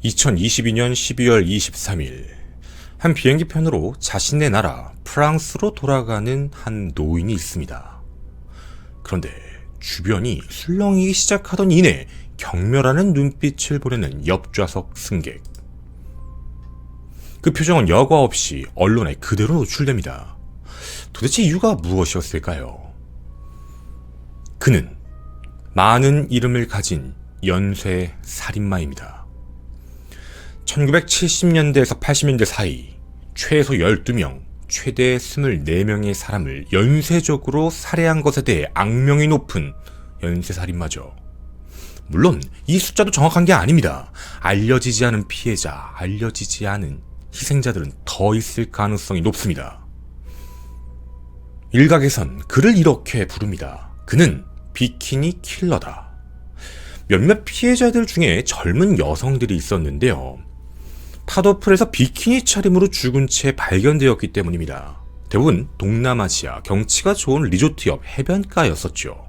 2022년 12월 23일 한 비행기 편으로 자신의 나라 프랑스로 돌아가는 한 노인이 있습니다. 그런데 주변이 술렁이기 시작하던 이내 경멸하는 눈빛을 보내는 옆좌석 승객. 그 표정은 여과 없이 언론에 그대로 노출됩니다. 도대체 이유가 무엇이었을까요? 그는 많은 이름을 가진 연쇄 살인마입니다. 1970년대에서 80년대 사이 최소 12명, 최대 24명의 사람을 연쇄적으로 살해한 것에 대해 악명이 높은 연쇄살인마죠. 물론 이 숫자도 정확한 게 아닙니다. 알려지지 않은 피해자, 알려지지 않은 희생자들은 더 있을 가능성이 높습니다. 일각에선 그를 이렇게 부릅니다. 그는 비키니 킬러다. 몇몇 피해자들 중에 젊은 여성들이 있었는데요. 파도풀에서 비키니 차림으로 죽은 채 발견되었기 때문입니다. 대부분 동남아시아 경치가 좋은 리조트 옆 해변가였었죠.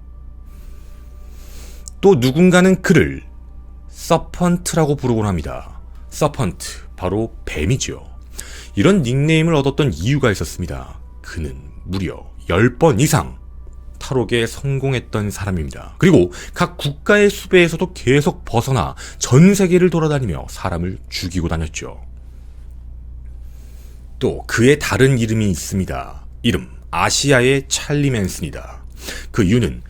또 누군가는 그를 서펀트라고 부르곤 합니다. 서펀트, 바로 뱀이죠. 이런 닉네임을 얻었던 이유가 있었습니다. 그는 무려 10번 이상 탈옥에 성공했던 사람입니다. 그리고 각 국가의 수배에서도 계속 벗어나 전 세계를 돌아다니며 사람을 죽이고 다녔죠. 또 그의 다른 이름이 있습니다. 이름 아시아의 찰리 맨슨이다. 그 이유는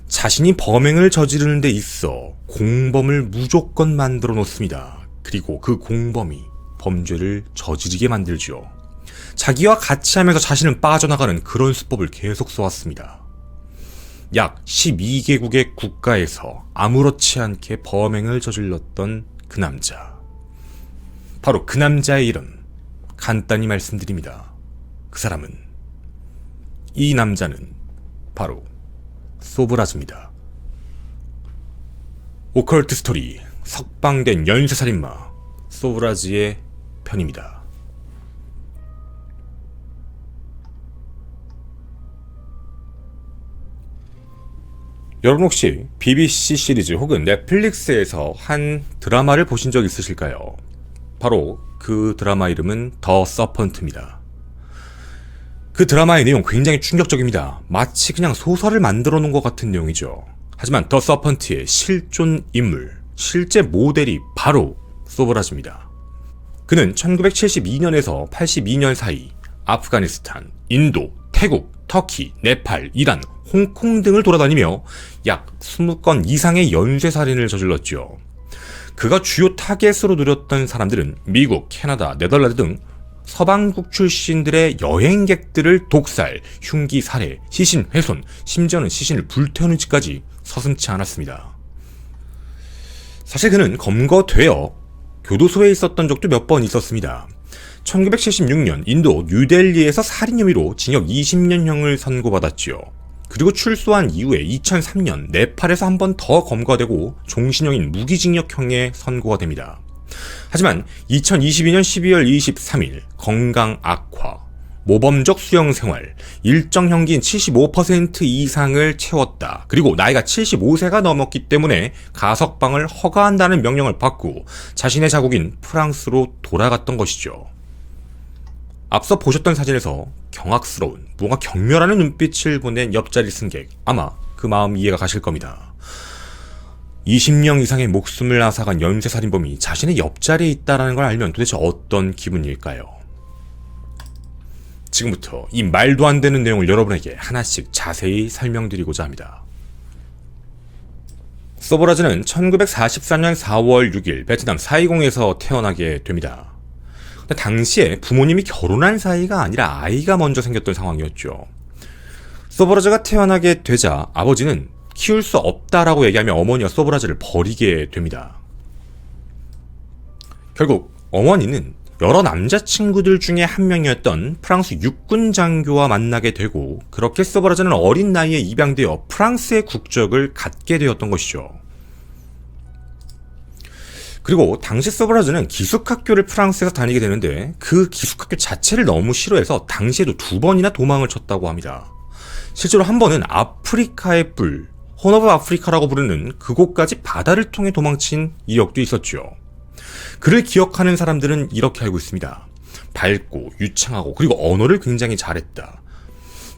자신이 범행을 저지르는 데 있어 공범을 무조건 만들어 놓습니다. 그리고 그 공범이 범죄를 저지르게 만들죠. 자기와 같이 하면서 자신은 빠져나가는 그런 수법을 계속 써왔습니다. 약 12개국의 국가에서 아무렇지 않게 범행을 저질렀던 그 남자. 바로 그 남자의 이름 간단히 말씀드립니다. 이 남자는 바로 소브라즈입니다. 오컬트 스토리, 석방된 연쇄살인마 소브라즈의 편입니다. 여러분 혹시 BBC 시리즈 혹은 넷플릭스에서 한 드라마를 보신 적 있으실까요? 바로 그 드라마 이름은 더 서펀트입니다. 그 드라마의 내용 굉장히 충격적입니다. 마치 그냥 소설을 만들어 놓은 것 같은 내용이죠. 하지만 더 서펀트의 실존 인물, 실제 모델이 바로 소브라즈입니다. 그는 1972년에서 82년 사이 아프가니스탄, 인도, 태국, 터키, 네팔, 이란, 홍콩 등을 돌아다니며 약 20건 이상의 연쇄살인을 저질렀죠. 그가 주요 타겟으로 노렸던 사람들은 미국, 캐나다, 네덜란드 등 서방국 출신들의 여행객들을 독살, 흉기 살해, 시신 훼손, 심지어는 시신을 불태우는 짓까지 서슴지 않았습니다. 사실 그는 검거되어 교도소에 있었던 적도 몇 번 있었습니다. 1976년 인도 뉴델리에서 살인 혐의로 징역 20년형을 선고받았지요. 그리고 출소한 이후에 2003년 네팔에서 한 번 더 검거되고 종신형인 무기징역형에 선고가 됩니다. 하지만 2022년 12월 23일 건강 악화, 모범적 수용 생활, 일정 형기인 75% 이상을 채웠다. 그리고 나이가 75세가 넘었기 때문에 가석방을 허가한다는 명령을 받고 자신의 자국인 프랑스로 돌아갔던 것이죠. 앞서 보셨던 사진에서 경악스러운, 뭔가 경멸하는 눈빛을 보낸 옆자리 승객, 아마 그 마음 이해가 가실 겁니다. 20명 이상의 목숨을 앗아간 연쇄살인범이 자신의 옆자리에 있다는 걸 알면 도대체 어떤 기분일까요? 지금부터 이 말도 안 되는 내용을 여러분에게 하나씩 자세히 설명드리고자 합니다. 소브라즈는 1944년 4월 6일 베트남 사이공에서 태어나게 됩니다. 당시에 부모님이 결혼한 사이가 아니라 아이가 먼저 생겼던 상황이었죠. 소브라즈가 태어나게 되자 아버지는 키울 수 없다라고 얘기하며 어머니와 소브라즈를 버리게 됩니다. 결국 어머니는 여러 남자친구들 중에 한 명이었던 프랑스 육군 장교와 만나게 되고 그렇게 소브라즈는 어린 나이에 입양되어 프랑스의 국적을 갖게 되었던 것이죠. 그리고 당시 소브라즈는 기숙학교를 프랑스에서 다니게 되는데 그 기숙학교 자체를 너무 싫어해서 당시에도 2번이나 도망을 쳤다고 합니다. 실제로 한 번은 아프리카의 뿔, 혼 오브 아프리카라고 부르는 그곳까지 바다를 통해 도망친 이력도 있었죠. 그를 기억하는 사람들은 이렇게 알고 있습니다. 밝고 유창하고 그리고 언어를 굉장히 잘했다.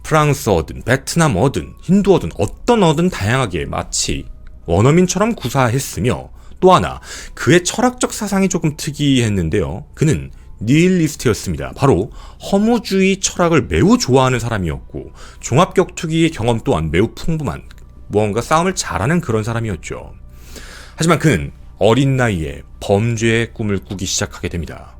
프랑스어든 베트남어든 힌두어든 어떤 어든 다양하게 마치 원어민처럼 구사했으며, 또 하나 그의 철학적 사상이 조금 특이했는데요. 그는 니힐리스트였습니다. 바로 허무주의 철학을 매우 좋아하는 사람이었고, 종합격투기의 경험 또한 매우 풍부한, 무언가 싸움을 잘하는 그런 사람이었죠. 하지만 그는 어린 나이에 범죄의 꿈을 꾸기 시작하게 됩니다.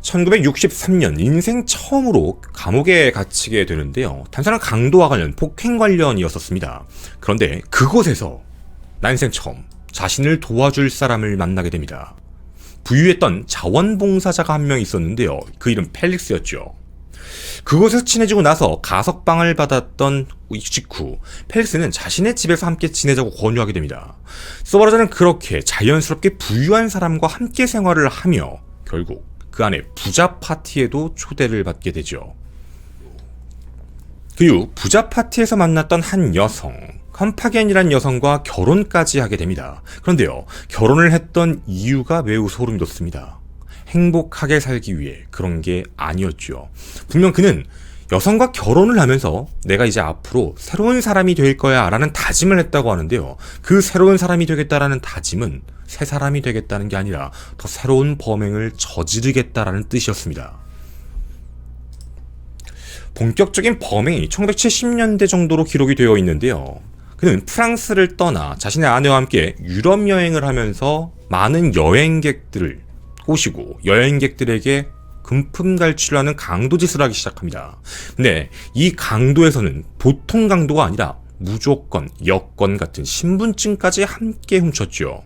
1963년 인생 처음으로 감옥에 갇히게 되는데요. 단순한 강도와 관련, 폭행 관련이었었습니다. 그런데 그곳에서 난생 처음 자신을 도와줄 사람을 만나게 됩니다. 부유했던 자원봉사자가 한 명 있었는데요. 그 이름 펠릭스였죠. 그곳에서 친해지고 나서 가석방을 받았던 직후 펠릭스는 자신의 집에서 함께 지내자고 권유하게 됩니다. 소바라자는 그렇게 자연스럽게 부유한 사람과 함께 생활을 하며 결국 그 안에 부자 파티에도 초대를 받게 되죠. 그 후 부자 파티에서 만났던 한 여성, 컴파겐이라는 여성과 결혼까지 하게 됩니다. 그런데요, 결혼을 했던 이유가 매우 소름이 돋습니다. 행복하게 살기 위해 그런 게 아니었죠. 분명 그는 여성과 결혼을 하면서 내가 이제 앞으로 새로운 사람이 될 거야 라는 다짐을 했다고 하는데요. 그 새로운 사람이 되겠다라는 다짐은 새 사람이 되겠다는 게 아니라 더 새로운 범행을 저지르겠다라는 뜻이었습니다. 본격적인 범행이 1970년대 정도로 기록이 되어 있는데요. 그는 프랑스를 떠나 자신의 아내와 함께 유럽 여행을 하면서 많은 여행객들을 꼬시고 여행객들에게 금품갈취를 하는 강도짓을 하기 시작합니다. 근데 이 강도에서는 보통 강도가 아니라 무조건, 여권 같은 신분증까지 함께 훔쳤죠.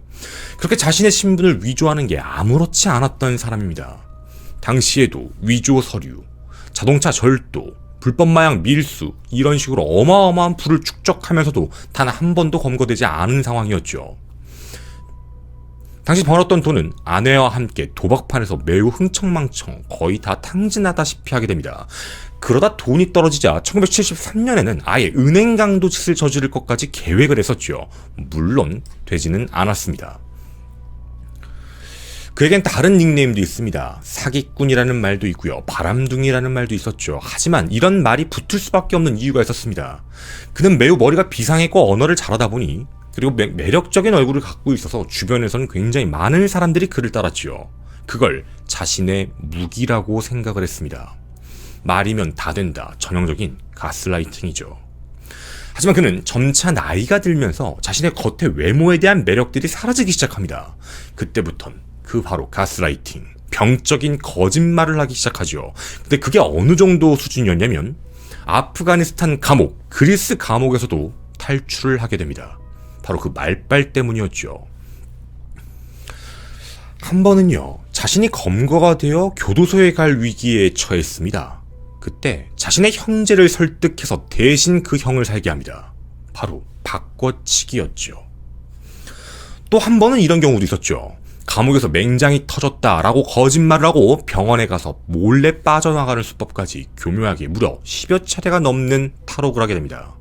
그렇게 자신의 신분을 위조하는 게 아무렇지 않았던 사람입니다. 당시에도 위조 서류, 자동차 절도, 불법 마약 밀수, 이런 식으로 어마어마한 부를 축적하면서도 단 한 번도 검거되지 않은 상황이었죠. 당시 벌었던 돈은 아내와 함께 도박판에서 매우 흥청망청 거의 다 탕진하다시피 하게 됩니다. 그러다 돈이 떨어지자 1973년에는 아예 은행 강도짓을 저지를 것까지 계획을 했었죠. 물론 되지는 않았습니다. 그에겐 다른 닉네임도 있습니다. 사기꾼이라는 말도 있고요. 바람둥이라는 말도 있었죠. 하지만 이런 말이 붙을 수밖에 없는 이유가 있었습니다. 그는 매우 머리가 비상했고 언어를 잘하다 보니, 그리고 매력적인 얼굴을 갖고 있어서 주변에서는 굉장히 많은 사람들이 그를 따랐지요. 그걸 자신의 무기라고 생각을 했습니다. 말이면 다 된다. 전형적인 가스라이팅이죠. 하지만 그는 점차 나이가 들면서 자신의 겉의 외모에 대한 매력들이 사라지기 시작합니다. 그때부턴 그 바로 가스라이팅, 병적인 거짓말을 하기 시작하죠. 근데 그게 어느 정도 수준이었냐면 아프가니스탄 감옥, 그리스 감옥에서도 탈출을 하게 됩니다. 바로 그 말빨 때문이었죠. 한 번은요, 자신이 검거가 되어 교도소에 갈 위기에 처했습니다. 그때 자신의 형제를 설득해서 대신 그 형을 살게 합니다. 바로 바꿔치기였죠. 또 한 번은 이런 경우도 있었죠. 감옥에서 맹장이 터졌다라고 거짓말을 하고 병원에 가서 몰래 빠져나가는 수법까지 교묘하게 무려 10여 차례가 넘는 탈옥을 하게 됩니다.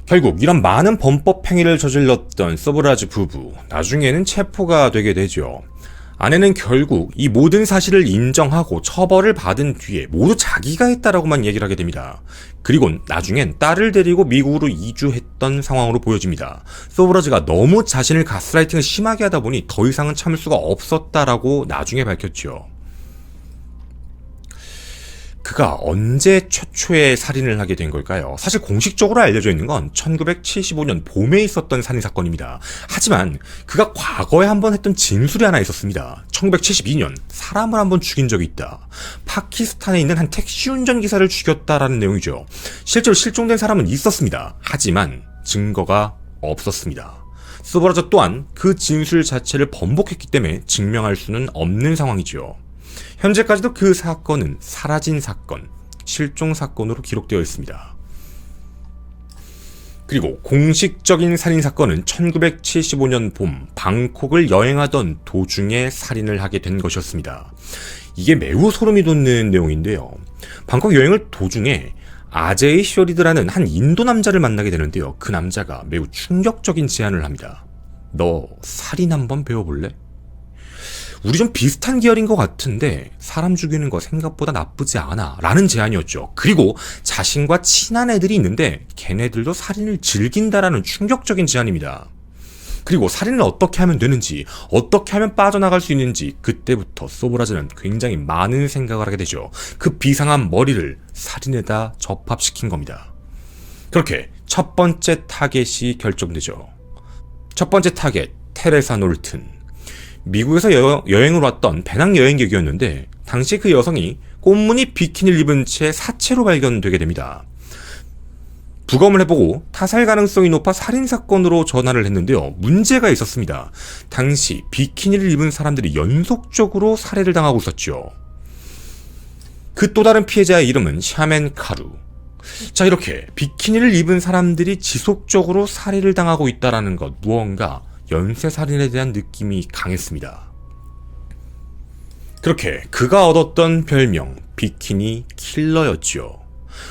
결국 이런 많은 범법 행위를 저질렀던 서브라즈 부부, 나중에는 체포가 되게 되죠. 아내는 결국 이 모든 사실을 인정하고 처벌을 받은 뒤에 모두 자기가 했다라고만 얘기를 하게 됩니다. 그리고 나중엔 딸을 데리고 미국으로 이주했던 상황으로 보여집니다. 서브라즈가 너무 자신을 가스라이팅을 심하게 하다 보니 더 이상은 참을 수가 없었다라고 나중에 밝혔죠. 그가 언제 최초의 살인을 하게 된 걸까요? 사실 공식적으로 알려져 있는 건 1975년 봄에 있었던 살인사건입니다. 하지만 그가 과거에 한번 했던 진술이 하나 있었습니다. 1972년 사람을 한번 죽인 적이 있다. 파키스탄에 있는 한 택시 운전기사를 죽였다라는 내용이죠. 실제로 실종된 사람은 있었습니다. 하지만 증거가 없었습니다. 서브라즈 또한 그 진술 자체를 번복했기 때문에 증명할 수는 없는 상황이죠. 현재까지도 그 사건은 사라진 사건, 실종 사건으로 기록되어 있습니다. 그리고 공식적인 살인사건은 1975년 봄 방콕을 여행하던 도중에 살인을 하게 된 것이었습니다. 이게 매우 소름이 돋는 내용인데요. 방콕 여행을 도중에 아제이 쇼리드라는 한 인도 남자를 만나게 되는데요. 그 남자가 매우 충격적인 제안을 합니다. 너 살인 한번 배워볼래? 우리 좀 비슷한 계열인 것 같은데 사람 죽이는 거 생각보다 나쁘지 않아 라는 제안이었죠. 그리고 자신과 친한 애들이 있는데 걔네들도 살인을 즐긴다라는 충격적인 제안입니다. 그리고 살인을 어떻게 하면 되는지, 어떻게 하면 빠져나갈 수 있는지 그때부터 소브라즈는 굉장히 많은 생각을 하게 되죠. 그 비상한 머리를 살인에다 접합시킨 겁니다. 그렇게 첫 번째 타겟이 결정되죠. 첫 번째 타겟, 테레사 놀튼. 미국에서 여행을 왔던 배낭여행객이었는데 당시 그 여성이 꽃무늬 비키니를 입은 채 사체로 발견되게 됩니다. 부검을 해보고 타살 가능성이 높아 살인사건으로 전화를 했는데요. 문제가 있었습니다. 당시 비키니를 입은 사람들이 연속적으로 살해를 당하고 있었죠. 그 또 다른 피해자의 이름은 샤멘 카루. 자, 이렇게 비키니를 입은 사람들이 지속적으로 살해를 당하고 있다는 것, 무언가 연쇄살인에 대한 느낌이 강했습니다. 그렇게 그가 얻었던 별명 비키니 킬러였죠.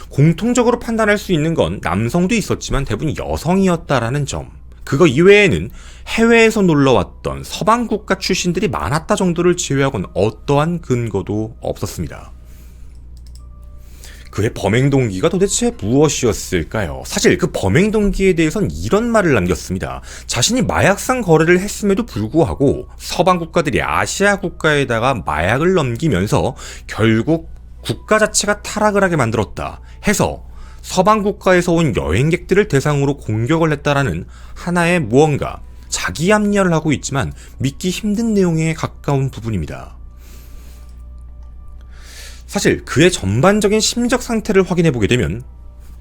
공통적으로 판단할 수 있는 건 남성도 있었지만 대부분 여성이었다라는 점, 그거 이외에는 해외에서 놀러왔던 서방 국가 출신들이 많았다 정도를 제외하고는 어떠한 근거도 없었습니다. 그의 범행 동기가 도대체 무엇이었을까요? 사실 그 범행 동기에 대해선 이런 말을 남겼습니다. 자신이 마약상 거래를 했음에도 불구하고 서방 국가들이 아시아 국가에다가 마약을 넘기면서 결국 국가 자체가 타락을 하게 만들었다 해서 서방 국가에서 온 여행객들을 대상으로 공격을 했다라는 하나의 무언가 자기 합리화를 하고 있지만 믿기 힘든 내용에 가까운 부분입니다. 사실 그의 전반적인 심적 상태를 확인해보게 되면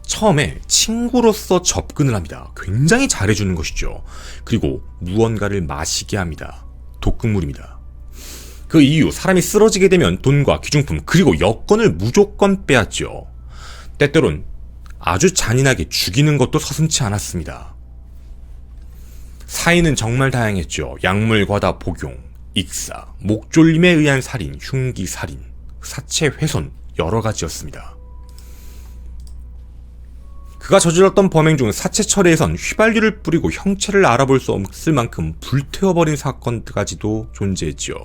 처음에 친구로서 접근을 합니다. 굉장히 잘해주는 것이죠. 그리고 무언가를 마시게 합니다. 독극물입니다. 그 이후 사람이 쓰러지게 되면 돈과 귀중품 그리고 여권을 무조건 빼앗죠. 때때론 아주 잔인하게 죽이는 것도 서슴지 않았습니다. 사인은 정말 다양했죠. 약물 과다 복용, 익사, 목졸림에 의한 살인, 흉기 살인, 사체 훼손 여러 가지였습니다. 그가 저질렀던 범행 중 사체 처리에선 휘발유를 뿌리고 형체를 알아볼 수 없을 만큼 불태워버린 사건까지도 존재했지요.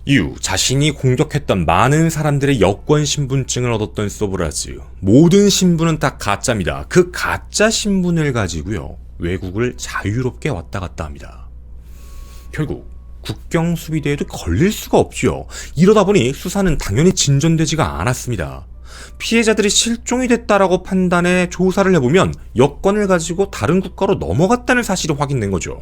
이후 자신이 공격했던 많은 사람들의 여권 신분증을 얻었던 소브라즈. 모든 신분은 다 가짜입니다. 그 가짜 신분을 가지고요, 외국을 자유롭게 왔다 갔다 합니다. 결국 국경 수비대에도 걸릴 수가 없죠. 이러다 보니 수사는 당연히 진전되지가 않았습니다. 피해자들이 실종이 됐다라고 판단해 조사를 해보면 여권을 가지고 다른 국가로 넘어갔다는 사실이 확인된 거죠.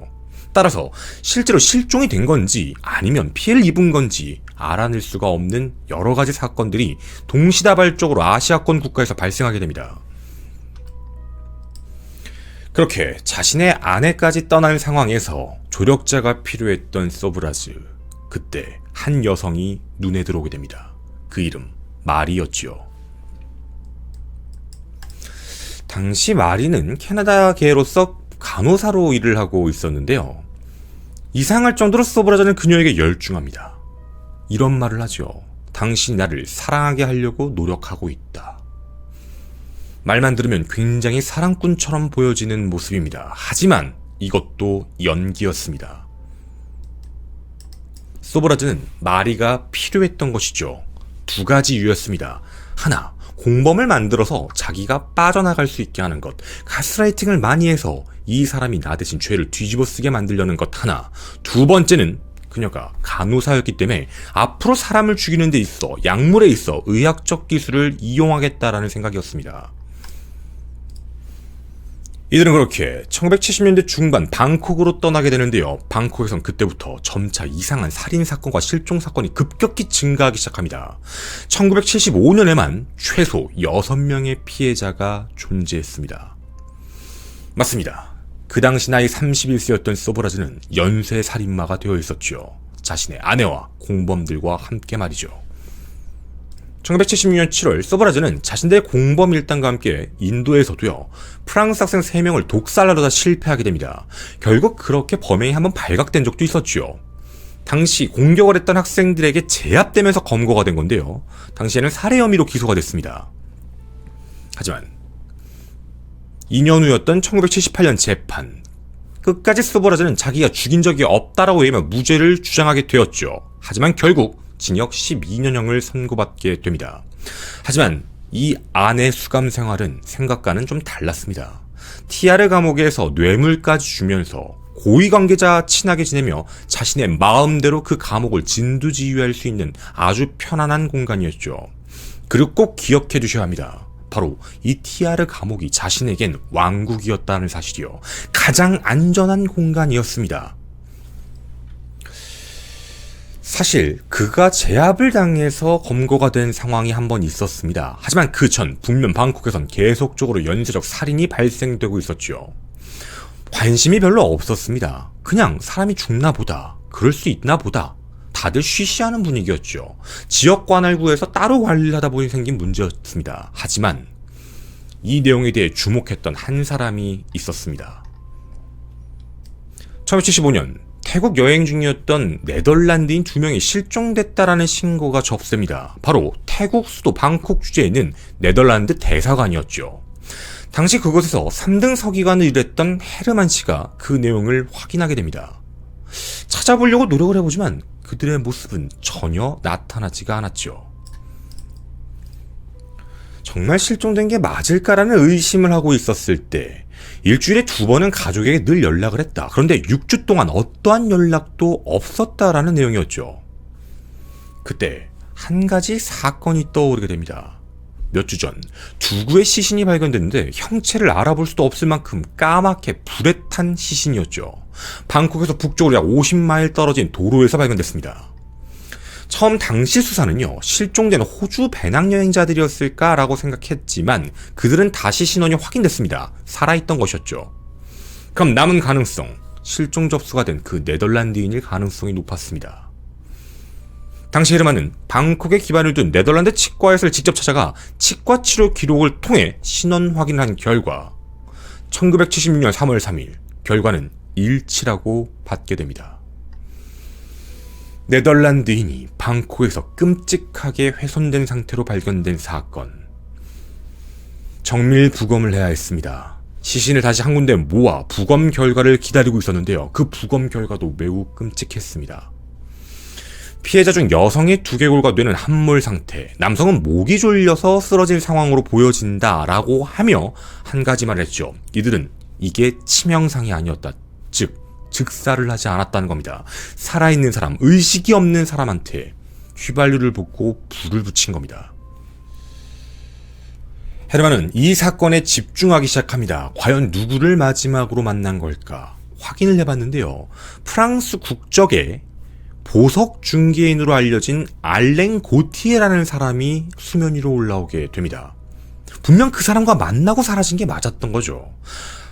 따라서 실제로 실종이 된 건지 아니면 피해를 입은 건지 알아낼 수가 없는 여러 가지 사건들이 동시다발적으로 아시아권 국가에서 발생하게 됩니다. 그렇게 자신의 아내까지 떠날 상황에서 조력자가 필요했던 소브라즈. 그때 한 여성이 눈에 들어오게 됩니다. 그 이름 마리였지요. 당시 마리는 캐나다계로서 간호사로 일을 하고 있었는데요. 이상할 정도로 소브라즈는 그녀에게 열중합니다. 이런 말을 하죠. 당신이 나를 사랑하게 하려고 노력하고 있다. 말만 들으면 굉장히 사랑꾼처럼 보여지는 모습입니다. 하지만 이것도 연기였습니다. 소브라즈는 마리가 필요했던 것이죠. 두 가지 이유였습니다. 하나, 공범을 만들어서 자기가 빠져나갈 수 있게 하는 것. 가스라이팅을 많이 해서 이 사람이 나 대신 죄를 뒤집어 쓰게 만들려는 것 하나. 두 번째는 그녀가 간호사였기 때문에 앞으로 사람을 죽이는 데 있어, 약물에 있어 의학적 기술을 이용하겠다라는 생각이었습니다. 이들은 그렇게 1970년대 중반 방콕으로 떠나게 되는데요. 방콕에선 그때부터 점차 이상한 살인사건과 실종사건이 급격히 증가하기 시작합니다. 1975년에만 최소 6명의 피해자가 존재했습니다. 맞습니다. 그 당시 나이 31세였던 소브라즈는 연쇄살인마가 되어 있었죠. 자신의 아내와 공범들과 함께 말이죠. 1976년 7월 소브라즈는 자신들의 공범 일당과 함께 인도에서도요, 프랑스 학생 3명을 독살하려다 실패하게 됩니다. 결국 그렇게 범행이 한번 발각된 적도 있었죠. 당시 공격을 했던 학생들에게 제압되면서 검거가 된 건데요. 당시에는 살해 혐의로 기소가 됐습니다. 하지만 2년 후였던 1978년 재판. 끝까지 스보라즈는 자기가 죽인 적이 없다라고 얘기하며 무죄를 주장하게 되었죠. 하지만 결국 징역 12년형을 선고받게 됩니다. 하지만 이 아내 수감 생활은 생각과는 좀 달랐습니다. 티아르 감옥에서 뇌물까지 주면서 고위관계자 친하게 지내며 자신의 마음대로 그 감옥을 진두지휘할 수 있는 아주 편안한 공간이었죠. 그리고 꼭 기억해 두셔야 합니다. 바로 이 티아르 감옥이 자신에겐 왕국이었다는 사실이요. 가장 안전한 공간이었습니다. 사실 그가 제압을 당해서 검거가 된 상황이 한 번 있었습니다. 하지만 그 전 북면 방콕에선 계속적으로 연쇄적 살인이 발생되고 있었죠. 관심이 별로 없었습니다. 그냥 사람이 죽나 보다, 그럴 수 있나 보다, 다들 쉬쉬하는 분위기였죠. 지역 관할구에서 따로 관리를 하다 보니 생긴 문제였습니다. 하지만 이 내용에 대해 주목했던 한 사람이 있었습니다. 1975년 태국 여행 중이었던 네덜란드인 2명이 실종됐다라는 신고가 접수됩니다. 바로 태국 수도 방콕 주재에 있는 네덜란드 대사관이었죠. 당시 그곳에서 3등 서기관을 일했던 헤르만 씨가 그 내용을 확인하게 됩니다. 찾아보려고 노력을 해보지만 그들의 모습은 전혀 나타나지가 않았죠. 정말 실종된 게 맞을까라는 의심을 하고 있었을 때 일주일에 2번은 가족에게 늘 연락을 했다. 그런데 6주 동안 어떠한 연락도 없었다라는 내용이었죠. 그때 한 가지 사건이 떠오르게 됩니다. 몇 주 전 두구의 시신이 발견됐는데 형체를 알아볼 수도 없을 만큼 까맣게 불에 탄 시신이었죠. 방콕에서 북쪽으로 약 50마일 떨어진 도로에서 발견됐습니다. 처음 당시 수사는요, 실종된 호주 배낭여행자들이었을까라고 생각했지만 그들은 다시 신원이 확인됐습니다. 살아있던 것이었죠. 그럼 남은 가능성, 실종 접수가 된 그 네덜란드인일 가능성이 높았습니다. 당시 헤르만은 방콕에 기반을 둔 네덜란드 치과의사를 직접 찾아가 치과 치료 기록을 통해 신원 확인한 결과 1976년 3월 3일 결과는 일치라고 받게 됩니다. 네덜란드인이 방콕에서 끔찍하게 훼손된 상태로 발견된 사건. 정밀 부검을 해야 했습니다. 시신을 다시 한 군데 모아 부검 결과를 기다리고 있었는데요. 그 부검 결과도 매우 끔찍했습니다. 피해자 중 여성의 두개골과 뇌는 함몰 상태, 남성은 목이 졸려서 쓰러질 상황으로 보여진다라고 하며 한 가지만 했죠. 이들은 이게 치명상이 아니었다. 즉 즉사를 하지 않았다는 겁니다. 살아있는 사람, 의식이 없는 사람한테 휘발유를 붓고 불을 붙인 겁니다. 헤르만은 이 사건에 집중하기 시작합니다. 과연 누구를 마지막으로 만난 걸까? 확인을 해봤는데요. 프랑스 국적의 보석 중개인으로 알려진 알랭 고티에라는 사람이 수면 위로 올라오게 됩니다. 분명 그 사람과 만나고 사라진 게 맞았던 거죠.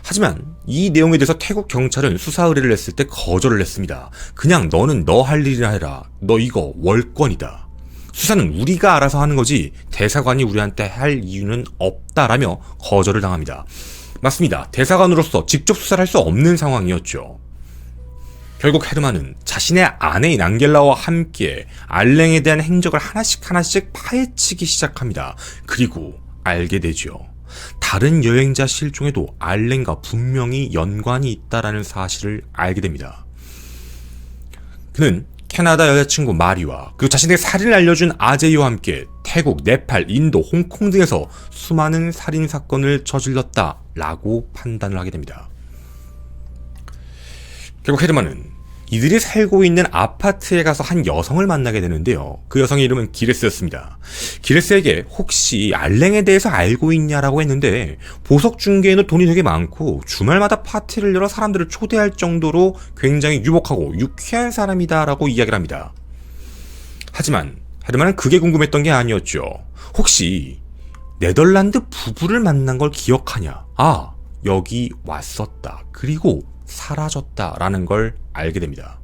하지만 이 내용에 대해서 태국 경찰은 수사 의뢰를 했을 때 거절을 했습니다. 그냥 너는 너 할 일이나 해라. 너 이거 월권이다. 수사는 우리가 알아서 하는 거지 대사관이 우리한테 할 이유는 없다라며 거절을 당합니다. 맞습니다. 대사관으로서 직접 수사를 할 수 없는 상황이었죠. 결국 헤르만은 자신의 아내인 앙겔라와 함께 알랭에 대한 행적을 하나씩 파헤치기 시작합니다. 그리고 알게 되죠. 다른 여행자 실종에도 알랭과 분명히 연관이 있다라는 사실을 알게 됩니다. 그는 캐나다 여자친구 마리와 그리고 자신에게 살인을 알려준 아제이와 함께 태국, 네팔, 인도, 홍콩 등에서 수많은 살인 사건을 저질렀다라고 판단을 하게 됩니다. 결국 헤르만은 이들이 살고 있는 아파트에 가서 한 여성을 만나게 되는데요. 그 여성의 이름은 기레스였습니다. 기레스에게 혹시 알랭에 대해서 알고 있냐라고 했는데 보석 중개에는 돈이 되게 많고 주말마다 파티를 열어 사람들을 초대할 정도로 굉장히 유복하고 유쾌한 사람이다라고 이야기를 합니다. 하지만 헤르만은 그게 궁금했던 게 아니었죠. 혹시 네덜란드 부부를 만난 걸 기억하냐? 아, 여기 왔었다. 그리고 사라졌다라는 걸 알게 됩니다.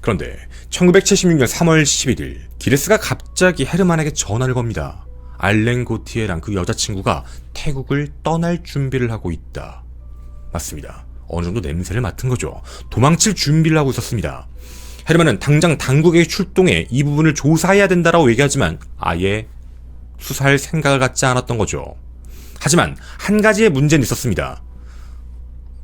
그런데 1976년 3월 11일 기레스가 갑자기 헤르만에게 전화를 겁니다. 알랭 고티에랑 그 여자친구가 태국을 떠날 준비를 하고 있다. 맞습니다. 어느 정도 냄새를 맡은 거죠. 도망칠 준비를 하고 있었습니다. 헤르만은 당장 당국에 출동해 이 부분을 조사해야 된다라고 얘기하지만 아예 수사할 생각을 갖지 않았던 거죠. 하지만 한 가지의 문제는 있었습니다.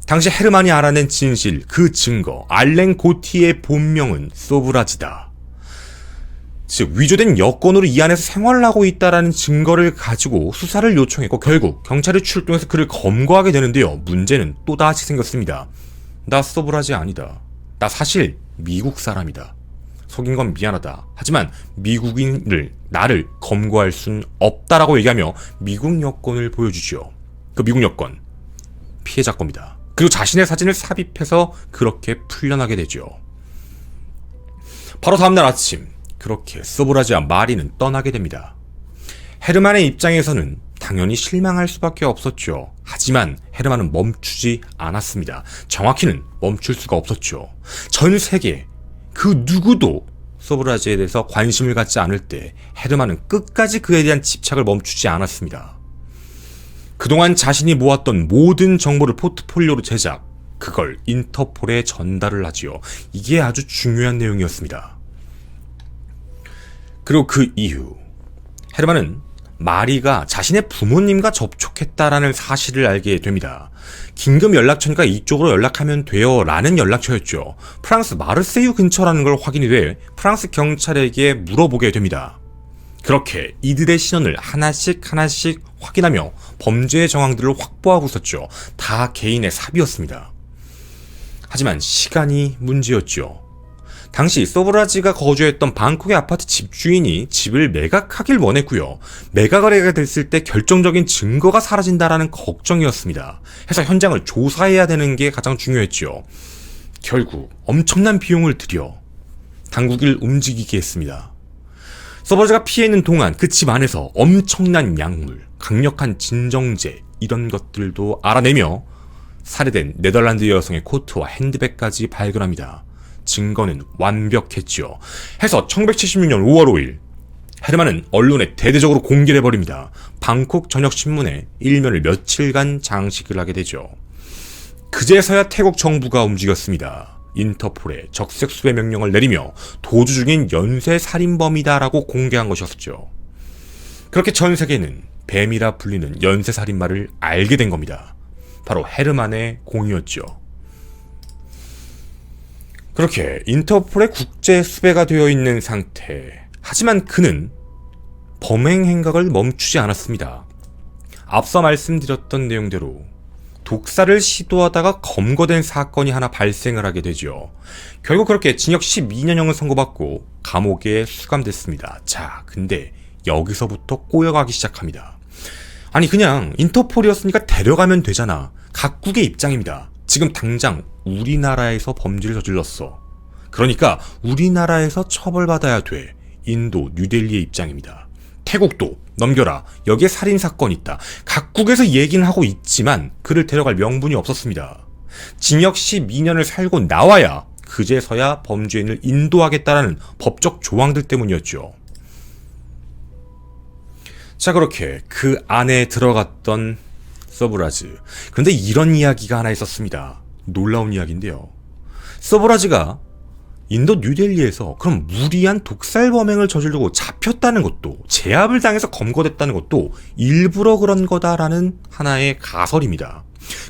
당시 헤르만이 알아낸 진실, 그 증거, 알랭 고티의 본명은 소브라지다. 즉 위조된 여권으로 이 안에서 생활을 하고 있다라는 증거를 가지고 수사를 요청했고 결국 경찰이 출동해서 그를 검거하게 되는데요. 문제는 또다시 생겼습니다. 나 소브라지 아니다. 나 사실 미국 사람이다. 속인 건 미안하다. 하지만 미국인을 나를 검거할 순 없다라고 얘기하며 미국 여권을 보여주죠. 그 미국 여권 피해자 겁니다. 그리고 자신의 사진을 삽입해서 그렇게 풀려나게 되죠. 바로 다음날 아침 그렇게 소브라지와 마리는 떠나게 됩니다. 헤르만의 입장에서는 당연히 실망할 수밖에 없었죠. 하지만 헤르만은 멈추지 않았습니다. 정확히는 멈출 수가 없었죠. 전 세계 그 누구도 소브라지에 대해서 관심을 갖지 않을 때 헤르만은 끝까지 그에 대한 집착을 멈추지 않았습니다. 그동안 자신이 모았던 모든 정보를 포트폴리오로 제작, 그걸 인터폴에 전달을 하지요. 이게 아주 중요한 내용이었습니다. 그리고 그 이후 헤르만은 마리가 자신의 부모님과 접촉했다라는 사실을 알게 됩니다. 긴급 연락처니까 이쪽으로 연락하면 돼요 라는 연락처였죠. 프랑스 마르세유 근처라는 걸 확인이 돼 프랑스 경찰에게 물어보게 됩니다. 그렇게 이들의 신원을 하나씩 확인하며 범죄의 정황들을 확보하고 있었죠. 다 개인의 삽이었습니다. 하지만 시간이 문제였죠. 당시 소브라지가 거주했던 방콕의 아파트 집주인이 집을 매각하길 원했고요. 매각을 하게 됐을 때 결정적인 증거가 사라진다라는 걱정이었습니다. 해서 현장을 조사해야 되는 게 가장 중요했죠. 결국 엄청난 비용을 들여 당국을 움직이게 했습니다. 소브라지가 피해 있는 동안 그 집 안에서 엄청난 약물, 강력한 진정제 이런 것들도 알아내며 살해된 네덜란드 여성의 코트와 핸드백까지 발견합니다. 증거는 완벽했죠. 해서 1976년 5월 5일 헤르만은 언론에 대대적으로 공개를 해버립니다. 방콕 저녁신문에 일면을 며칠간 장식을 하게 되죠. 그제서야 태국 정부가 움직였습니다. 인터폴에 적색 수배 명령을 내리며 도주 중인 연쇄살인범이다라고 공개한 것이었죠. 그렇게 전 세계는 뱀이라 불리는 연쇄살인마를 알게 된 겁니다. 바로 헤르만의 공이었죠. 그렇게 인터폴의 국제 수배가 되어 있는 상태. 하지만 그는 범행 행각을 멈추지 않았습니다. 앞서 말씀드렸던 내용대로 독사를 시도하다가 검거된 사건이 하나 발생을 하게 되죠. 결국 그렇게 징역 12년형을 선고받고 감옥에 수감됐습니다. 자, 근데 여기서부터 꼬여가기 시작합니다. 아니 그냥 인터폴이었으니까 데려가면 되잖아. 각국의 입장입니다. 지금 당장 우리나라에서 범죄를 저질렀어. 그러니까 우리나라에서 처벌받아야 돼. 인도 뉴델리의 입장입니다. 태국도 넘겨라. 여기에 살인사건 있다. 각국에서 얘기는 하고 있지만 그를 데려갈 명분이 없었습니다. 징역 12년을 살고 나와야 그제서야 범죄인을 인도하겠다라는 법적 조항들 때문이었죠. 자, 그렇게 그 안에 들어갔던 소브라즈. 그런데 이런 이야기가 하나 있었습니다. 놀라운 이야기인데요. 소브라즈가 인도 뉴델리에서 그럼 무리한 독살 범행을 저지르고 잡혔다는 것도, 제압을 당해서 검거됐다는 것도 일부러 그런 거다라는 하나의 가설입니다.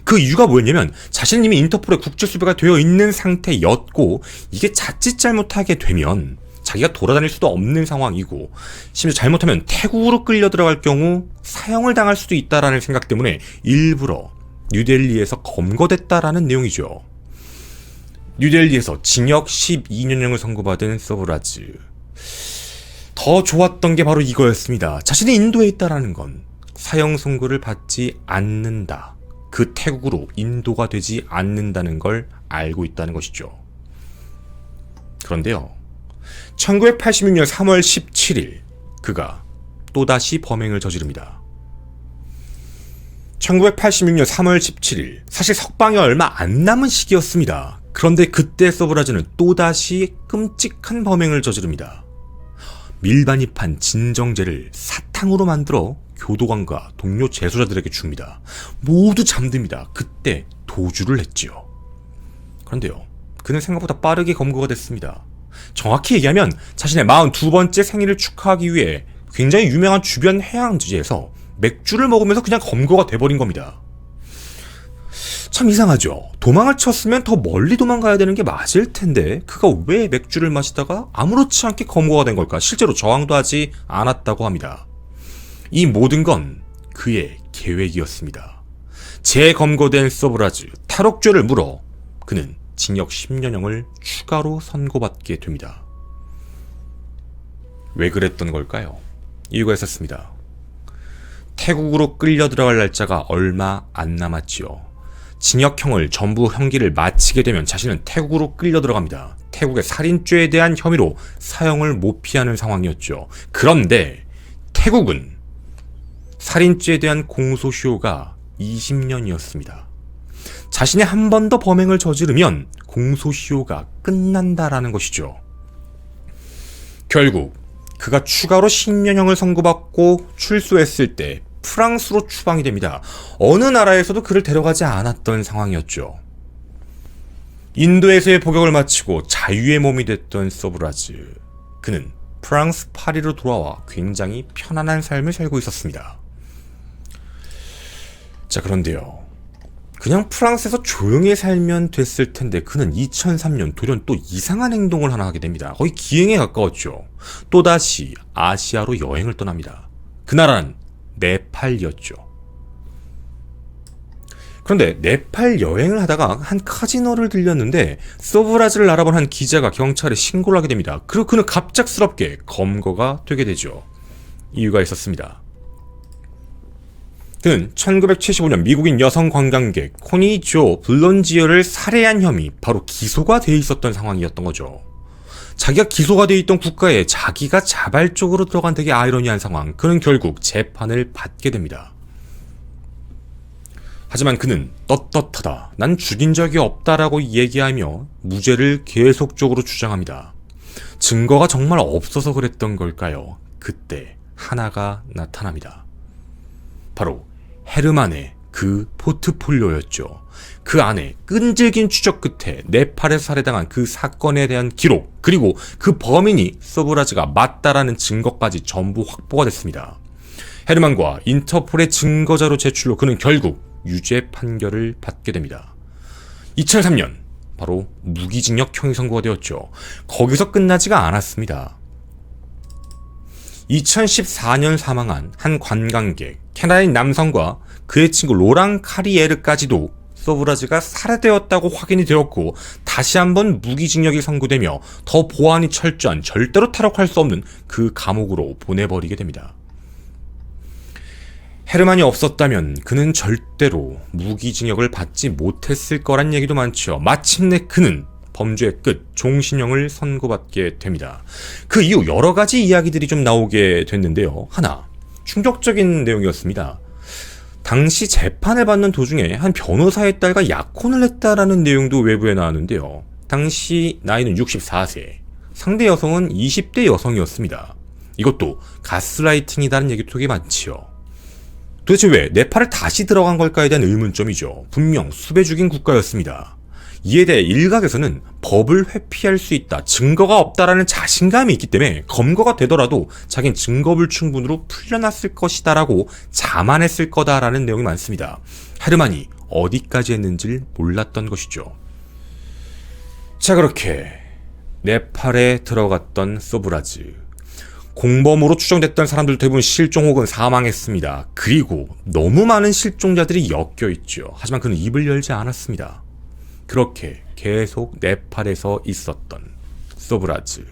그 이유가 뭐였냐면 자신은 이미 인터폴의 국제수배가 되어 있는 상태였고 이게 자칫 잘못하게 되면 자기가 돌아다닐 수도 없는 상황이고 심지어 잘못하면 태국으로 끌려 들어갈 경우 사형을 당할 수도 있다라는 생각 때문에 일부러 뉴델리에서 검거됐다라는 내용이죠. 뉴델리에서 징역 12년형을 선고받은 소브라즈. 더 좋았던 게 바로 이거였습니다. 자신이 인도에 있다라는 건 사형 선고를 받지 않는다. 그 태국으로 인도가 되지 않는다는 걸 알고 있다는 것이죠. 그런데요. 1986년 3월 17일 그가 또다시 범행을 저지릅니다. 1986년 3월 17일 사실 석방이 얼마 안 남은 시기였습니다. 그런데 그때 소브라즈는 또다시 끔찍한 범행을 저지릅니다. 밀반입한 진정제를 사탕으로 만들어 교도관과 동료 재소자들에게 줍니다. 모두 잠듭니다. 그때 도주를 했지요. 그런데요, 그는 생각보다 빠르게 검거가 됐습니다. 정확히 얘기하면 자신의 42번째 생일을 축하하기 위해 굉장히 유명한 주변 해양지에서 맥주를 먹으면서 그냥 검거가 돼버린 겁니다. 참 이상하죠. 도망을 쳤으면 더 멀리 도망가야 되는 게 맞을 텐데 그가 왜 맥주를 마시다가 아무렇지 않게 검거가 된 걸까? 실제로 저항도 하지 않았다고 합니다. 이 모든 건 그의 계획이었습니다. 재검거된 서브라즈 탈옥죄를 물어 그는 징역 10년형을 추가로 선고받게 됩니다. 왜 그랬던 걸까요? 이유가 있었습니다. 태국으로 끌려 들어갈 날짜가 얼마 안 남았지요. 징역형을 전부 형기를 마치게 되면 자신은 태국으로 끌려 들어갑니다. 태국의 살인죄에 대한 혐의로 사형을 못 피하는 상황이었죠. 그런데 태국은 살인죄에 대한 공소시효가 20년이었습니다. 자신이 한 번 더 범행을 저지르면 공소시효가 끝난다라는 것이죠. 결국 그가 추가로 10년형을 선고받고 출소했을 때 프랑스로 추방이 됩니다. 어느 나라에서도 그를 데려가지 않았던 상황이었죠. 인도에서의 복역을 마치고 자유의 몸이 됐던 서브라즈. 그는 프랑스 파리로 돌아와 굉장히 편안한 삶을 살고 있었습니다. 자, 그런데요. 그냥 프랑스에서 조용히 살면 됐을 텐데 그는 2003년 돌연 또 이상한 행동을 하나 하게 됩니다. 거의 기행에 가까웠죠. 또다시 아시아로 여행을 떠납니다. 그 나라는 네팔이었죠. 그런데 네팔 여행을 하다가 한 카지노를 들렸는데 서브라즈를 알아본 한 기자가 경찰에 신고를 하게 됩니다. 그리고 그는 갑작스럽게 검거가 되게 되죠. 이유가 있었습니다. 그는 1975년 미국인 여성 관광객 코니 조 블론지어를 살해한 혐의, 바로 기소가 돼 있었던 상황이었던 거죠. 자기가 기소가 돼 있던 국가에 자기가 자발적으로 들어간 되게 아이러니한 상황. 그는 결국 재판을 받게 됩니다. 하지만 그는 떳떳하다, 난 죽인 적이 없다라고 얘기하며 무죄를 계속적으로 주장합니다. 증거가 정말 없어서 그랬던 걸까요? 그때 하나가 나타납니다. 바로 헤르만의 그 포트폴리오였죠. 그 안에 끈질긴 추적 끝에 네팔에서 살해당한 그 사건에 대한 기록, 그리고 그 범인이 서브라즈가 맞다라는 증거까지 전부 확보가 됐습니다. 헤르만과 인터폴의 증거자료 제출로 그는 결국 유죄 판결을 받게 됩니다. 2003년 바로 무기징역형이 선고가 되었죠. 거기서 끝나지가 않았습니다. 2014년 사망한 한 관광객, 캐나다인 남성과 그의 친구 로랑 카리에르까지도 서브라즈가 살해되었다고 확인이 되었고 다시 한번 무기징역이 선고되며 더 보안이 철저한, 절대로 탈옥할 수 없는 그 감옥으로 보내버리게 됩니다. 헤르만이 없었다면 그는 절대로 무기징역을 받지 못했을 거란 얘기도 많죠. 마침내 그는 범죄의 끝, 종신형을 선고받게 됩니다. 그 이후 여러 가지 이야기들이 좀 나오게 됐는데요. 하나, 충격적인 내용이었습니다. 당시 재판을 받는 도중에 한 변호사의 딸과 약혼을 했다라는 내용도 외부에 나왔는데요. 당시 나이는 64세, 상대 여성은 20대 여성이었습니다. 이것도 가스라이팅이라는 얘기도 되게 많지요. 도대체 왜 네팔을 다시 들어간 걸까에 대한 의문점이죠. 분명 수배 중인 국가였습니다. 이에 대해 일각에서는 법을 회피할 수 있다, 증거가 없다라는 자신감이 있기 때문에 검거가 되더라도 자긴 증거불충분으로 풀려났을 것이다 라고 자만했을 거다라는 내용이 많습니다. 헤르만이 어디까지 했는지를 몰랐던 것이죠. 자, 그렇게 네팔에 들어갔던 서브라즈, 공범으로 추정됐던 사람들 대부분 실종 혹은 사망했습니다. 그리고 너무 많은 실종자들이 엮여있죠. 하지만 그는 입을 열지 않았습니다. 그렇게 계속 네팔에서 있었던 서브라즈.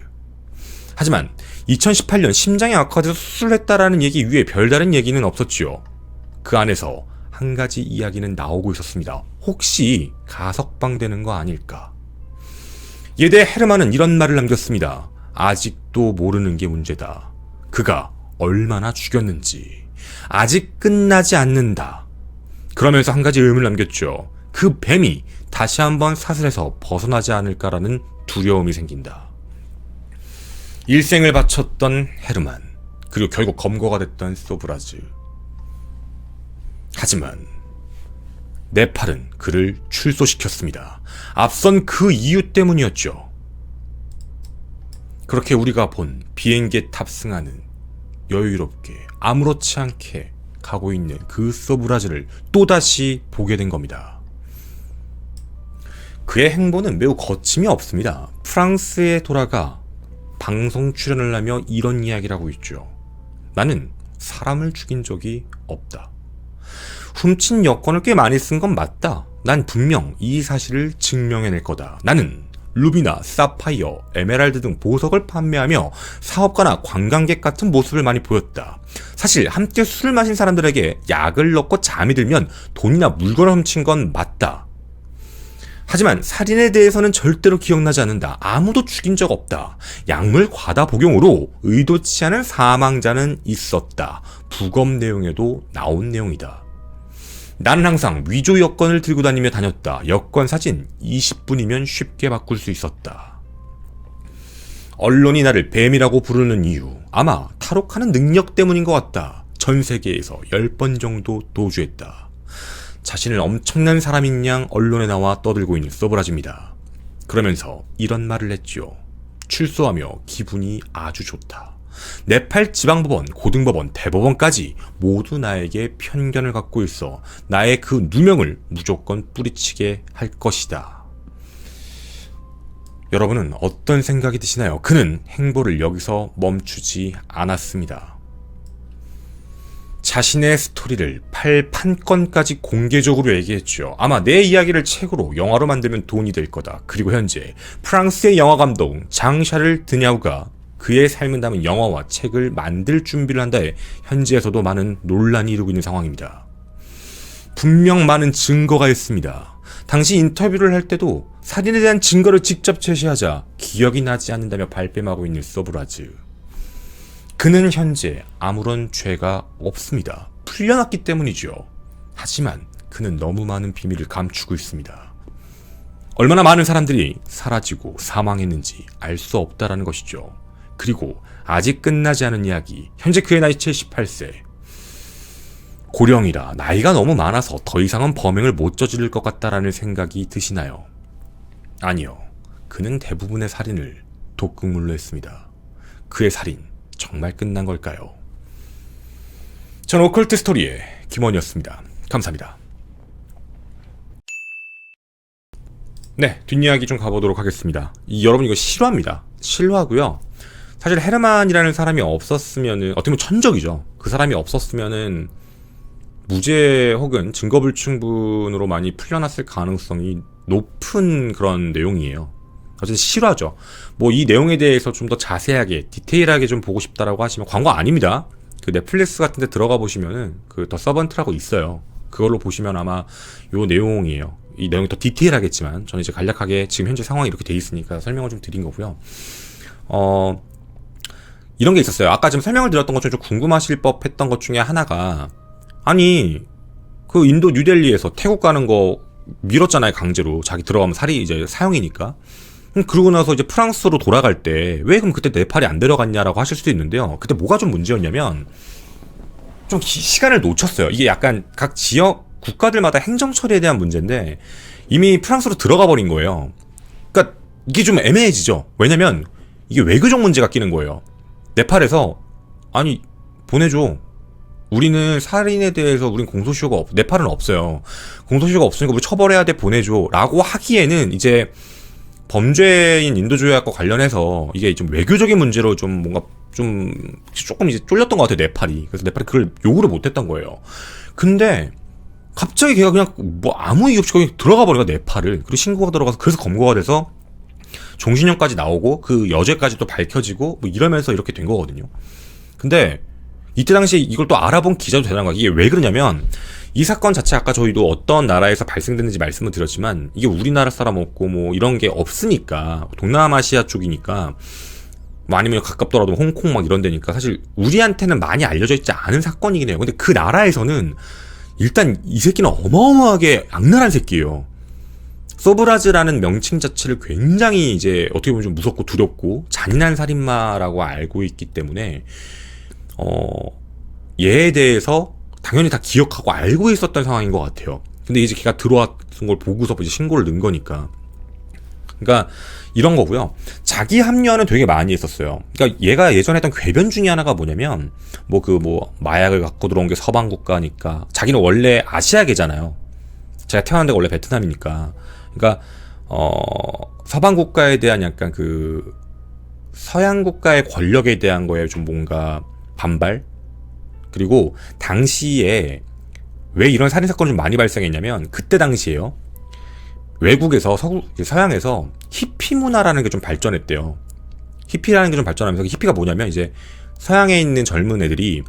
하지만 2018년 심장이 악화돼서 수술했다라는 얘기 위에 별다른 얘기는 없었지요. 그 안에서 한 가지 이야기는 나오고 있었습니다. 혹시 가석방되는 거 아닐까? 이에 대해 헤르만은 이런 말을 남겼습니다. 아직도 모르는 게 문제다. 그가 얼마나 죽였는지. 아직 끝나지 않는다. 그러면서 한 가지 의문을 남겼죠. 그 뱀이 다시 한번 사슬에서 벗어나지 않을까라는 두려움이 생긴다. 일생을 바쳤던 헤르만, 그리고 결국 검거가 됐던 서브라즈. 하지만 네팔은 그를 출소시켰습니다. 앞선 그 이유 때문이었죠. 그렇게 우리가 본 비행기에 탑승하는 여유롭게 아무렇지 않게 가고 있는 그 서브라즈를 또다시 보게 된 겁니다. 그의 행보는 매우 거침이 없습니다. 프랑스에 돌아가 방송 출연을 하며 이런 이야기를 하고 있죠. 나는 사람을 죽인 적이 없다. 훔친 여권을 꽤 많이 쓴 건 맞다. 난 분명 이 사실을 증명해낼 거다. 나는 루비나 사파이어, 에메랄드 등 보석을 판매하며 사업가나 관광객 같은 모습을 많이 보였다. 사실 함께 술을 마신 사람들에게 약을 넣고 잠이 들면 돈이나 물건을 훔친 건 맞다. 하지만 살인에 대해서는 절대로 기억나지 않는다. 아무도 죽인 적 없다. 약물 과다 복용으로 의도치 않은 사망자는 있었다. 부검 내용에도 나온 내용이다. 나는 항상 위조 여권을 들고 다니며 다녔다. 여권 사진 20분이면 쉽게 바꿀 수 있었다. 언론이 나를 뱀이라고 부르는 이유, 아마 탈옥하는 능력 때문인 것 같다. 전 세계에서 10번 정도 도주했다. 자신을 엄청난 사람인 양 언론에 나와 떠들고 있는 서브라즈입니다. 그러면서 이런 말을 했죠. 출소하며 기분이 아주 좋다. 네팔 지방법원, 고등법원, 대법원까지 모두 나에게 편견을 갖고 있어 나의 그 누명을 무조건 뿌리치게 할 것이다. 여러분은 어떤 생각이 드시나요? 그는 행보를 여기서 멈추지 않았습니다. 자신의 스토리를 판권까지 공개적으로 얘기했죠. 아마 내 이야기를 책으로 영화로 만들면 돈이 될 거다. 그리고 현재 프랑스의 영화 감독 장 샤를 드냐우가 그의 삶을 담은 영화와 책을 만들 준비를 한다에 현지에서도 많은 논란이 이루고 있는 상황입니다. 분명 많은 증거가 있습니다. 당시 인터뷰를 할 때도 살인에 대한 증거를 직접 제시하자 기억이 나지 않는다며 발뺌하고 있는 서브라즈. 그는 현재 아무런 죄가 없습니다. 풀려났기 때문이죠. 하지만 그는 너무 많은 비밀을 감추고 있습니다. 얼마나 많은 사람들이 사라지고 사망했는지 알 수 없다라는 것이죠. 그리고 아직 끝나지 않은 이야기. 현재 그의 나이 78세. 고령이라 나이가 너무 많아서 더 이상은 범행을 못 저지를 것 같다라는 생각이 드시나요? 아니요. 그는 대부분의 살인을 독극물로 했습니다. 그의 살인 정말 끝난 걸까요? 전 오컬트 스토리의 김원이었습니다. 감사합니다. 네, 뒷이야기 좀 가보도록 하겠습니다. 여러분 이거 실화입니다. 실화고요. 사실 헤르만이라는 사람이 없었으면은 어떻게 보면 천적이죠. 그 사람이 없었으면은 무죄 혹은 증거불충분으로 많이 풀려났을 가능성이 높은 그런 내용이에요. 어쨌든 실화죠. 뭐 이 내용에 대해서 좀 더 자세하게 디테일하게 좀 보고 싶다라고 하시면 광고 아닙니다. 그 넷플릭스 같은 데 들어가 보시면은 그 더 서번트라고 있어요. 그걸로 보시면 아마 요 내용이에요. 이 내용이 더 디테일하겠지만 저는 이제 간략하게 지금 현재 상황이 이렇게 돼 있으니까 설명을 좀 드린 거고요. 이런 게 있었어요. 아까 지금 설명을 드렸던 것 중에 좀 궁금하실 법 했던 것 중에 하나가, 아니 그 인도 뉴델리에서 태국 가는 거 밀었잖아요. 강제로. 자기 들어가면 살이 이제 사형이니까. 그러고 나서 이제 프랑스로 돌아갈 때 왜 그럼 그때 네팔이 안 데려갔냐라고 하실 수도 있는데요. 그때 뭐가 좀 문제였냐면 좀 시간을 놓쳤어요. 이게 약간 각 지역 국가들마다 행정 처리에 대한 문제인데 이미 프랑스로 들어가 버린 거예요. 그러니까 이게 좀 애매해지죠. 왜냐면 이게 외교적 문제가 끼는 거예요. 네팔에서 아니 보내줘. 우리는 살인에 대해서 우린 공소시효가 네팔은 없어요. 공소시효가 없으니까 우리 처벌해야 돼, 보내줘 라고 하기에는 이제 범죄인 인도조약과 관련해서 이게 좀 외교적인 문제로 좀 뭔가 좀 조금 이제 쫄렸던 것 같아요. 네팔이. 그래서 네팔이 그걸 요구를 못했던 거예요. 근데 갑자기 걔가 그냥 뭐 아무 이유 없이 거기 들어가 버려요. 네팔을. 그리고 신고가 들어가서 그래서 검거가 돼서 종신형까지 나오고 그 여죄까지 또 밝혀지고 뭐 이러면서 이렇게 된 거거든요. 근데 이때 당시에 이걸 또 알아본 기자도 대단한 거야. 이게 왜 그러냐면 이 사건 자체 아까 저희도 어떤 나라에서 발생됐는지 말씀을 드렸지만 이게 우리나라 사람 없고 뭐 이런 게 없으니까 동남아시아 쪽이니까 뭐 아니면 가깝더라도 홍콩 막 이런 데니까 사실 우리한테는 많이 알려져 있지 않은 사건이긴 해요. 근데 그 나라에서는 일단 이 새끼는 어마어마하게 악랄한 새끼예요. 서브라즈라는 명칭 자체를 굉장히 이제 어떻게 보면 좀 무섭고 두렵고 잔인한 살인마라고 알고 있기 때문에 얘에 대해서 당연히 다 기억하고 알고 있었던 상황인 것 같아요. 근데 이제 걔가 들어왔던 걸 보고서 이제 신고를 넣은 거니까. 그러니까 이런 거고요. 자기 합리화는 되게 많이 했었어요. 그러니까 얘가 예전에 했던 궤변 중에 하나가 뭐냐면 마약을 갖고 들어온 게 서방 국가니까 자기는 원래 아시아계잖아요. 제가 태어난 데가 원래 베트남이니까. 그러니까 서방 국가에 대한 약간 그 서양 국가의 권력에 대한 거에 좀 뭔가 반발? 그리고 당시에 왜 이런 살인 사건이 좀 많이 발생했냐면 그때 당시에요. 외국에서 서양에서 히피 문화라는 게 좀 발전했대요. 히피라는 게 좀 발전하면서 히피가 뭐냐면 이제 서양에 있는 젊은 애들이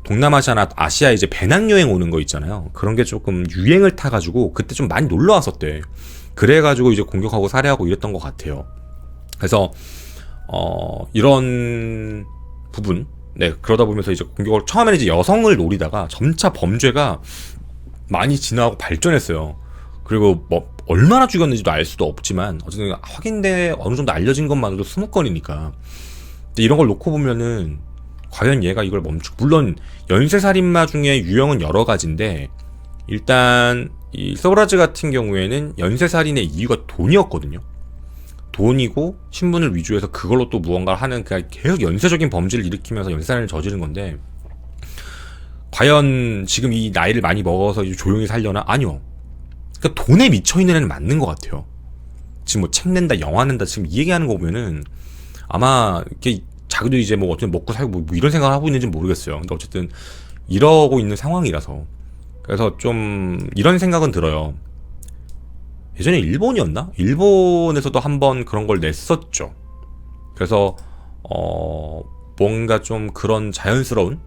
동남아시아나 아시아에 이제 배낭여행 오는 거 있잖아요. 그런 게 조금 유행을 타가지고 그때 좀 많이 놀러 왔었대. 그래가지고 이제 공격하고 살해하고 이랬던 것 같아요. 그래서 이런 부분, 네, 그러다 보면서 이제 공격을 처음에는 이제 여성을 노리다가 점차 범죄가 많이 진화하고 발전했어요. 그리고 뭐 얼마나 죽였는지도 알 수도 없지만 어쨌든 확인돼 어느 정도 알려진 것만으로도 20건이니까 이런 걸 놓고 보면은 과연 얘가 이걸 물론 연쇄살인마 중에 유형은 여러 가지인데 일단 이 서브라즈 같은 경우에는 연쇄살인의 이유가 돈이었거든요. 돈이고 신분을 위조해서 그걸로 또 무언가를 하는 그냥 계속 연쇄적인 범죄를 일으키면서 연쇄살인을 저지른 건데 과연 지금 이 나이를 많이 먹어서 조용히 살려나? 아니요. 그러니까 돈에 미쳐있는 애는 맞는 것 같아요. 지금 뭐 책 낸다, 영화 낸다, 지금 이 얘기하는 거 보면은 아마 이게 자기도 이제 뭐 어쨌든 먹고 살고 뭐 이런 생각을 하고 있는지 모르겠어요. 근데 어쨌든 이러고 있는 상황이라서 그래서 좀 이런 생각은 들어요. 예전에 일본이었나? 일본에서도 한번 그런 걸 냈었죠. 그래서 뭔가 좀 그런 자연스러운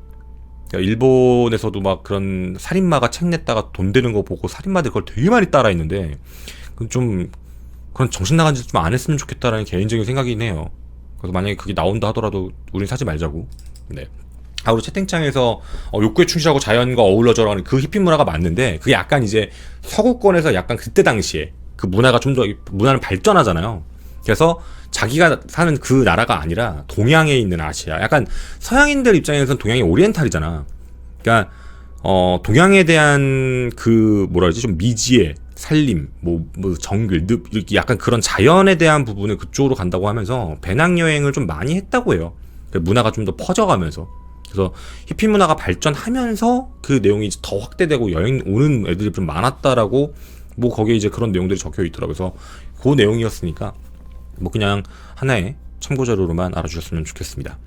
그러니까 일본에서도 막 그런 살인마가 책 냈다가 돈 되는 거 보고 살인마들 그걸 되게 많이 따라했는데 좀 그런 정신 나간 짓 좀 안 했으면 좋겠다라는 개인적인 생각이긴 해요. 그래서 만약에 그게 나온다 하더라도 우린 사지 말자고. 네. 그리고 채팅창에서 욕구에 충실하고 자연과 어울러져라는 그 히피 문화가 맞는데 그게 약간 이제 서구권에서 약간 그때 당시에 그 문화가 좀 더 문화는 발전하잖아요. 그래서 자기가 사는 그 나라가 아니라 동양에 있는 아시아 약간 서양인들 입장에서는 동양이 오리엔탈이잖아. 그러니까 동양에 대한 그 뭐라 그러지 좀 미지의 산림 뭐 정글 늪 이렇게 약간 그런 자연에 대한 부분을 그쪽으로 간다고 하면서 배낭여행을 좀 많이 했다고 해요. 문화가 좀 더 퍼져가면서 그래서 히피 문화가 발전하면서 그 내용이 더 확대되고 여행 오는 애들이 좀 많았다라고 뭐 거기에 이제 그런 내용들이 적혀 있더라고요. 그래서 그 내용이었으니까 뭐 그냥 하나의 참고자료로만 알아주셨으면 좋겠습니다.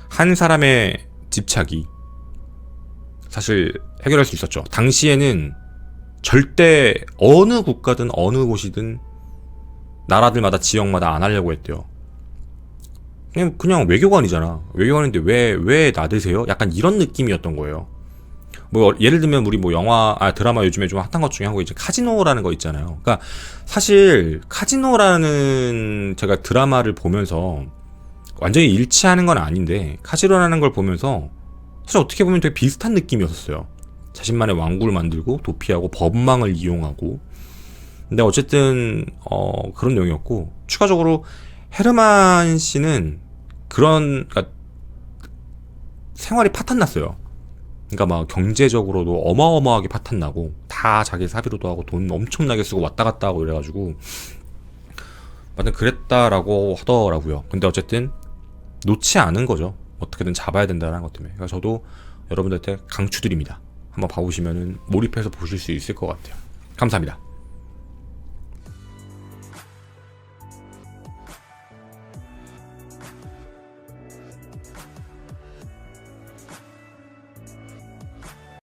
한 사람의 집착이 사실 해결할 수 있었죠. 당시에는 절대 어느 국가든 어느 곳이든 나라들마다 지역마다 안 하려고 했대요. 그냥 외교관이잖아. 외교관인데 왜 나대세요? 약간 이런 느낌이었던 거예요. 뭐 예를 들면 우리 뭐 드라마 요즘에 좀 핫한 것 중에 한 거 이제 카지노라는 거 있잖아요. 그러니까 사실 카지노라는 제가 드라마를 보면서 완전히 일치하는 건 아닌데 카지노라는 걸 보면서 사실 어떻게 보면 되게 비슷한 느낌이었어요. 자신만의 왕국을 만들고 도피하고 법망을 이용하고 근데 어쨌든 그런 내용이었고 추가적으로 헤르만 씨는 그러니까 생활이 파탄났어요. 그러니까 막 경제적으로도 어마어마하게 파탄나고 다 자기 사비로도 하고 돈 엄청나게 쓰고 왔다 갔다 하고 이래가지고 맞아 그랬다라고 하더라고요. 근데 어쨌든 놓지 않은 거죠. 어떻게든 잡아야 된다는 것 때문에. 그러니까 저도 여러분들한테 강추드립니다. 한번 봐보시면은 몰입해서 보실 수 있을 것 같아요. 감사합니다.